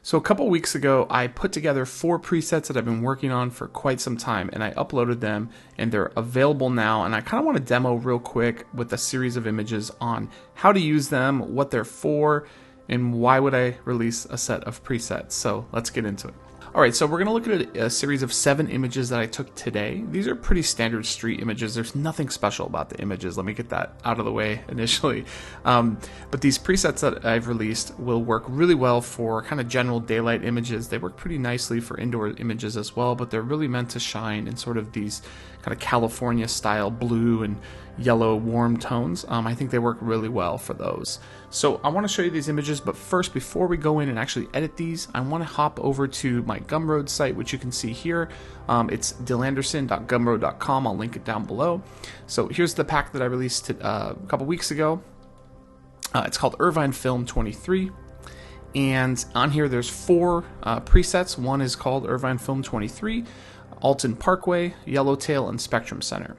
So a couple weeks ago, I put together 4 presets that I've been working on for quite some time, and I uploaded them, and they're available now. And I kind of want to demo real quick with a series of images on how to use them, what they're for, and why would I release a set of presets. So let's get into it. Alright, so we're going to look at a series of 7 images that I took today. These are pretty standard street images. There's nothing special about the images. Let me get that out of the way initially. But these presets that I've released will work really well for kind of general daylight images. They work pretty nicely for indoor images as well, but they're really meant to shine in sort of these kind of California style blue and yellow warm tones. I think they work really well for those. So I want to show you these images, but first, before we go in and actually edit these, I want to hop over to my Gumroad site, which you can see here. It's dillanderson.gumroad.com. I'll link it down below. So here's the pack that I released a couple weeks ago. It's called Irvine Film 23. And on here there's 4 presets. One is called Irvine Film 23, Alton Parkway, Yellowtail, and Spectrum Center.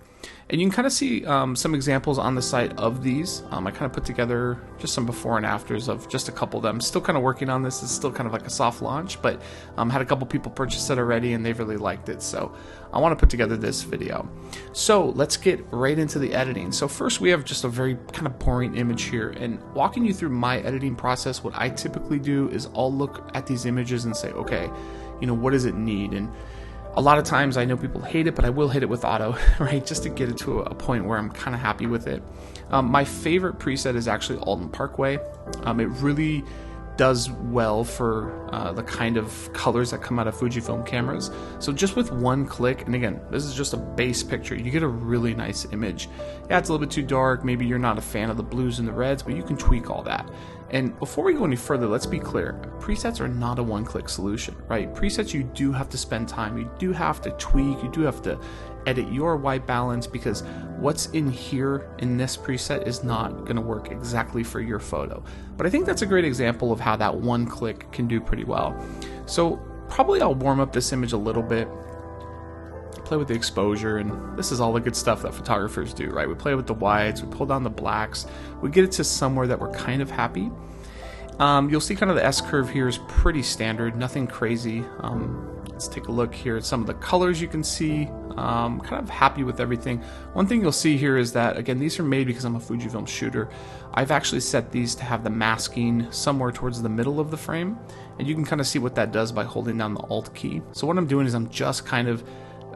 And you can kind of see some examples on the site of these. I kind of put together just some before and afters of just a couple of them. Still kind of working on this. It's still kind of like a soft launch, but had a couple people purchase it already and they've really liked it. So I want to put together this video. So let's get right into the editing. So first we have just a very kind of boring image here, and walking you through my editing process, what I typically do is I'll look at these images and say, okay, what does it need? And a lot of times I know people hate it, but I will hit it with auto, right? Just to get it to a point where I'm kind of happy with it. My favorite preset is actually Alton Parkway. It really does well for the kind of colors that come out of Fujifilm cameras. So just with one click, and again, this is just a base picture, you get a really nice image. Yeah, it's a little bit too dark. Maybe you're not a fan of the blues and the reds, but you can tweak all that. And before we go any further, let's be clear. Presets are not a one-click solution, right? Presets, you do have to spend time. You do have to tweak. You do have to edit your white balance, because what's in here in this preset is not going to work exactly for your photo. But I think that's a great example of how that one click can do pretty well. So probably I'll warm up this image a little bit, play with the exposure, and this is all the good stuff that photographers do, right? We play with the whites, we pull down the blacks, we get it to somewhere that we're kind of happy. You'll see kind of the S-curve here is pretty standard, nothing crazy. Let's take a look here at some of the colors you can see. Kind of happy with everything. One thing you'll see here is that, again, these are made because I'm a Fujifilm shooter. I've actually set these to have the masking somewhere towards the middle of the frame, and you can kind of see what that does by holding down the Alt key. So what I'm doing is I'm just kind of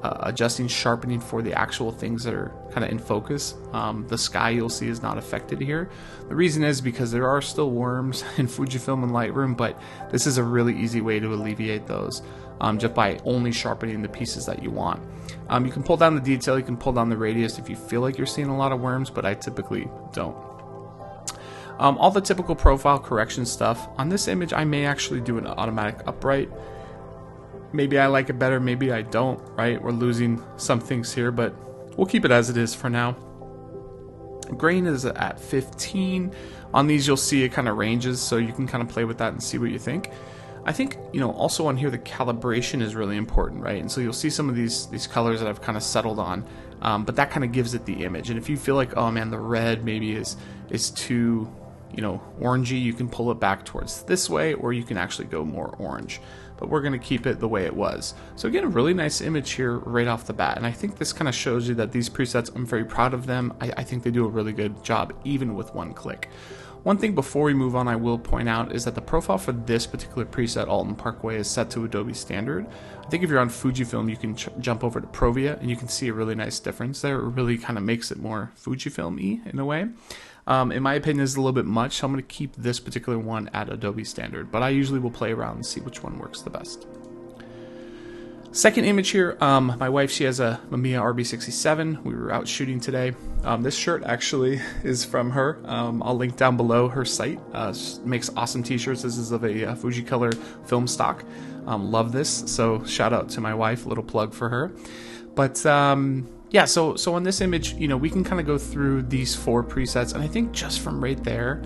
adjusting sharpening for the actual things that are kind of in focus. The sky you'll see is not affected here. The reason is because there are still worms in Fujifilm and Lightroom, but this is a really easy way to alleviate those just by only sharpening the pieces that you want. You can pull down the detail, you can pull down the radius if you feel like you're seeing a lot of worms, but I typically don't. All the typical profile correction stuff. On this image, I may actually do an automatic upright. Maybe I like it better, maybe I don't, right? We're losing some things here, but we'll keep it as it is for now. Grain is at 15. On these, you'll see it kind of ranges, so you can kind of play with that and see what you think. I think, also on here, the calibration is really important, right? And so you'll see some of these colors that I've kind of settled on, but that kind of gives it the image. And if you feel like, oh man, the red maybe is too, orangey, you can pull it back towards this way, or you can actually go more orange. But we're going to keep it the way it was. So again, a really nice image here right off the bat. And I think this kind of shows you that these presets, I'm very proud of them. I think they do a really good job, even with one click. One thing before we move on I will point out is that the profile for this particular preset, Alton Parkway, is set to Adobe Standard. I think if you're on Fujifilm, you can jump over to Provia, and you can see a really nice difference there. It really kind of makes it more Fujifilm-y in a way. In my opinion, is a little bit much, so I'm going to keep this particular one at Adobe Standard, but I usually will play around and see which one works the best. Second image here, my wife, she has a Mamiya RB67. We were out shooting today. This shirt actually is from her. I'll link down below her site. She makes awesome t-shirts. This is of a Fujicolor film stock. Love this, so shout out to my wife, a little plug for her. But yeah, so on this image, we can kind of go through these 4 presets, and I think just from right there,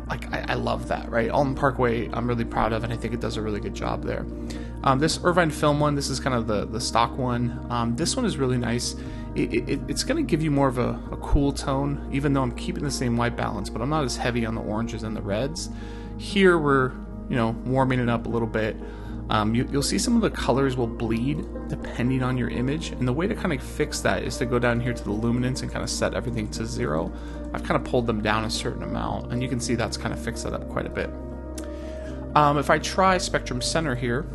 like I love that, right? Alton Parkway, I'm really proud of, and I think it does a really good job there. This Irvine Film one, this is kind of the stock one. This one is really nice. It's going to give you more of a cool tone, even though I'm keeping the same white balance, but I'm not as heavy on the oranges and the reds. Here we're you know, warming it up a little bit. You'll see some of the colors will bleed depending on your image, and the way to kind of fix that is to go down here to the luminance and kind of set everything to 0. I've kind of pulled them down a certain amount, and you can see that's kind of fixed that up quite a bit. If I try Spectrum Center here,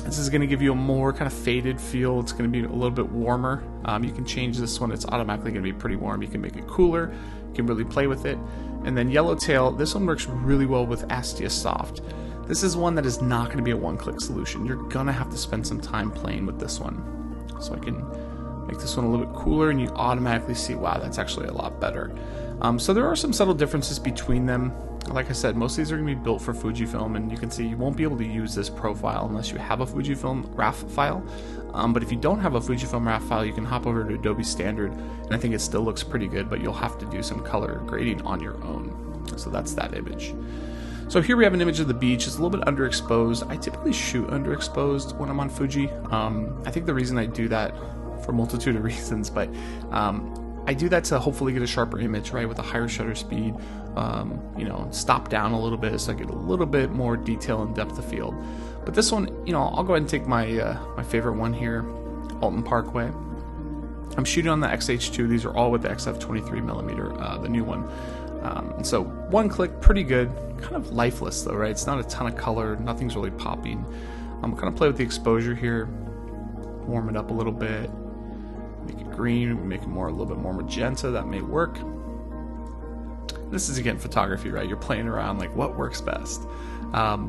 this is going to give you a more kind of faded feel. It's going to be a little bit warmer. You can change this one. It's automatically going to be pretty warm. You can make it cooler. You can really play with it. And then Yellowtail, this one works really well with Astia Soft. This is one that is not going to be a one-click solution. You're going to have to spend some time playing with this one. So I can make this one a little bit cooler, and you automatically see, wow, that's actually a lot better. So there are some subtle differences between them. Like I said, most of these are going to be built for Fujifilm, and you can see you won't be able to use this profile unless you have a Fujifilm RAW file. But if you don't have a Fujifilm RAW file, you can hop over to Adobe Standard, and I think it still looks pretty good, but you'll have to do some color grading on your own. So that's that image. So here we have an image of the beach. It's a little bit underexposed. I typically shoot underexposed when I'm on Fuji. I think the reason I do that, for a multitude of reasons, but I do that to hopefully get a sharper image, right, with a higher shutter speed, you know, stop down a little bit so I get a little bit more detail and depth of field. But this one, you know, I'll go ahead and take my my favorite one here, Alton Parkway. I'm shooting on the XH2. These are all with the XF 23mm, the new one. And so one click, pretty good, kind of lifeless though, right? It's not a ton of color, nothing's really popping. I'm kind of play with the exposure here, warm it up a little bit, make it green, make it more a little bit more magenta. That may work. This is again photography, right? You're playing around like what works best.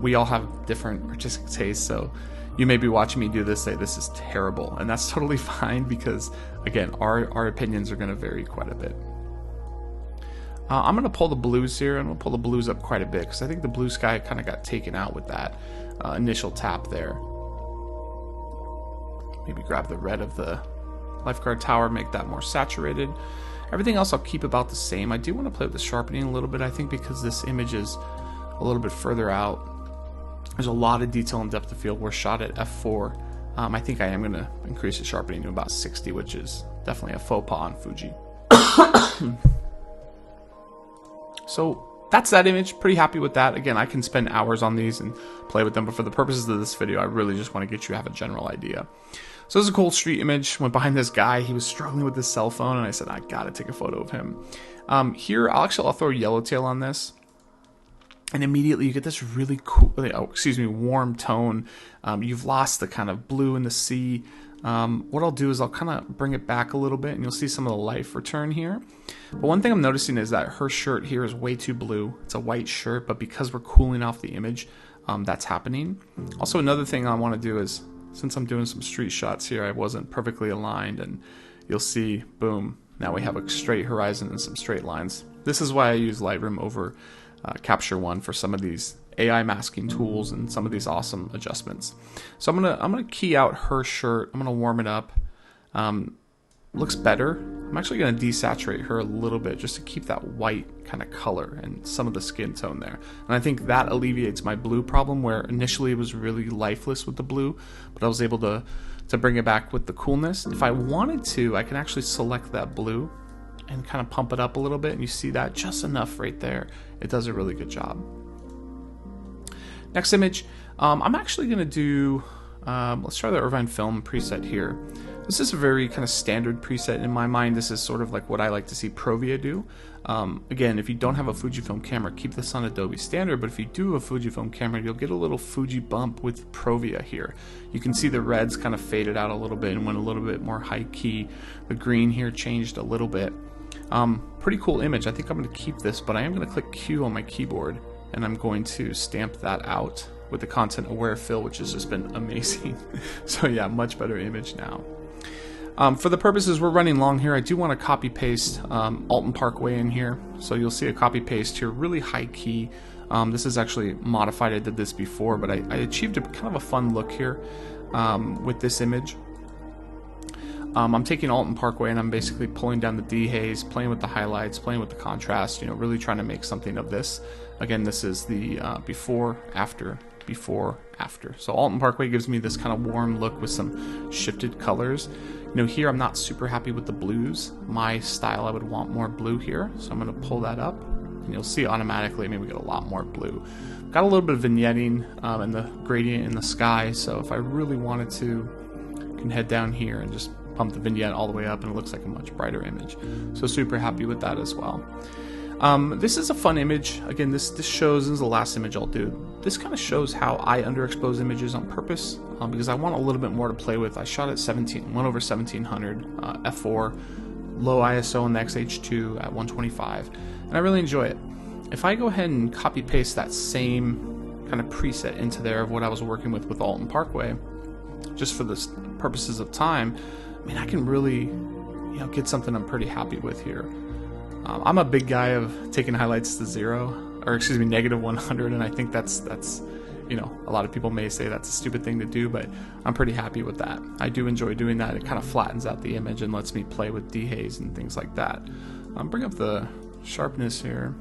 We all have different artistic tastes, so you may be watching me do this, say this is terrible, and that's totally fine because again, our opinions are going to vary quite a bit. I'm going to pull the blues here, and I'm going to pull the blues up quite a bit because I think the blue sky kind of got taken out with that initial tap there. Maybe grab the red of the lifeguard tower, make that more saturated. Everything else I'll keep about the same. I do want to play with the sharpening a little bit, I think, because this image is a little bit further out. There's a lot of detail and depth of field. We're shot at f4. I think I am going to increase the sharpening to about 60, which is definitely a faux pas on Fuji. So that's that image. Pretty happy with that. Again, I can spend hours on these and play with them, but for the purposes of this video, I really just want to get you to have a general idea. So this is a cool street image. Went behind this guy. He was struggling with his cell phone, and I said, I gotta take a photo of him. Here, I'll throw Yellowtail on this, and immediately you get this really cool, warm tone. You've lost the kind of blue in the sea. What I'll do is I'll kind of bring it back a little bit, and you'll see some of the life return here. But one thing I'm noticing is that her shirt here is way too blue. It's a white shirt, but because we're cooling off the image, that's happening. Also, another thing I want to do is, since I'm doing some street shots here, I wasn't perfectly aligned, and you'll see, boom, now we have a straight horizon and some straight lines. This is why I use Lightroom over Capture One for some of these AI masking tools and some of these awesome adjustments. So I'm gonna key out her shirt. I'm gonna warm it up. Looks better. I'm actually gonna desaturate her a little bit just to keep that white kind of color and some of the skin tone there. And I think that alleviates my blue problem, where initially it was really lifeless with the blue, but I was able to bring it back with the coolness. If I wanted to, I can actually select that blue and kind of pump it up a little bit, and you see that just enough right there. It does a really good job. Next image, I'm actually going to do, let's try the Irvine Film preset here. This is a very kind of standard preset in my mind. This is sort of like what I like to see Provia do. Again, if you don't have a Fujifilm camera, keep this on Adobe Standard, but if you do have a Fujifilm camera, you'll get a little Fuji bump with Provia here. You can see the reds kind of faded out a little bit and went a little bit more high key. The green here changed a little bit. Pretty cool image. I think I'm going to keep this, but I am going to click Q on my keyboard, and I'm going to stamp that out with the content aware fill, which has just been amazing. So yeah, much better image now. For the purposes we're running long here, I do want to copy paste Alton Parkway in here. So you'll see a copy paste here, really high key. This is actually modified. I did this before, but I achieved a kind of a fun look here with this image. I'm taking Alton Parkway and I'm basically pulling down the dehaze, playing with the highlights, playing with the contrast, really trying to make something of this. Again, this is the before, after. So Alton Parkway gives me this kind of warm look with some shifted colors. Here I'm not super happy with the blues. My style, I would want more blue here, so I'm going to pull that up and you'll see automatically, maybe we get a lot more blue. Got a little bit of vignetting and the gradient in the sky, so if I really wanted to, I can head down here and just pump the vignette all the way up, and it looks like a much brighter image. So super happy with that as well. This is a fun image. Again, this shows, this is the last image I'll do. This kind of shows how I underexpose images on purpose, because I want a little bit more to play with. I shot at 1/1700 f4, low ISO on the X-H2 at 125, and I really enjoy it. If I go ahead and copy paste that same kind of preset into there of what I was working with Alton Parkway, just for the purposes of time, I mean, I can really, get something I'm pretty happy with here. I'm a big guy of taking highlights to -100, and I think that's a lot of people may say that's a stupid thing to do, but I'm pretty happy with that. I do enjoy doing that. It kind of flattens out the image and lets me play with dehaze and things like that. Bring up the sharpness here,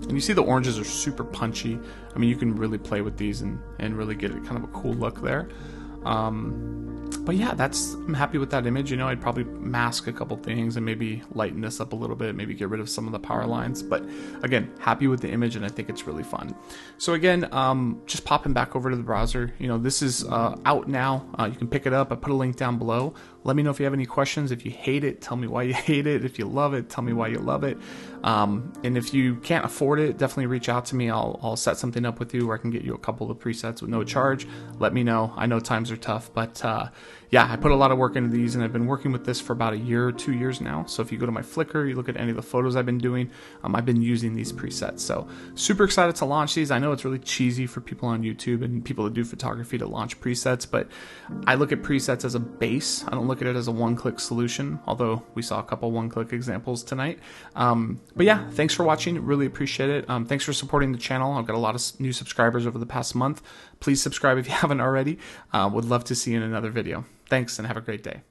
and you see the oranges are super punchy. I mean, you can really play with these and really get kind of a cool look there. But yeah, I'm happy with that image. I'd probably mask a couple things and maybe lighten this up a little bit, maybe get rid of some of the power lines. But again, happy with the image, and I think it's really fun. So again, just popping back over to the browser, this is out now. You can pick it up. I put a link down below. Let me know if you have any questions. If you hate it, tell me why you hate it. If you love it, tell me why you love it. And if you can't afford it, definitely reach out to me. I'll set something up with you where I can get you a couple of presets with no charge. Let me know. I know times are tough, but yeah, I put a lot of work into these, and I've been working with this for about a year or 2 years now. So if you go to my Flickr, you look at any of the photos I've been doing, I've been using these presets. So super excited to launch these. I know it's really cheesy for people on YouTube and people that do photography to launch presets, but I look at presets as a base. I don't look at it as a one-click solution, although we saw a couple one-click examples tonight. But yeah, thanks for watching. Really appreciate it. Thanks for supporting the channel. I've got a lot of new subscribers over the past month. Please subscribe if you haven't already. Would love to see you in another video. Thanks, and have a great day.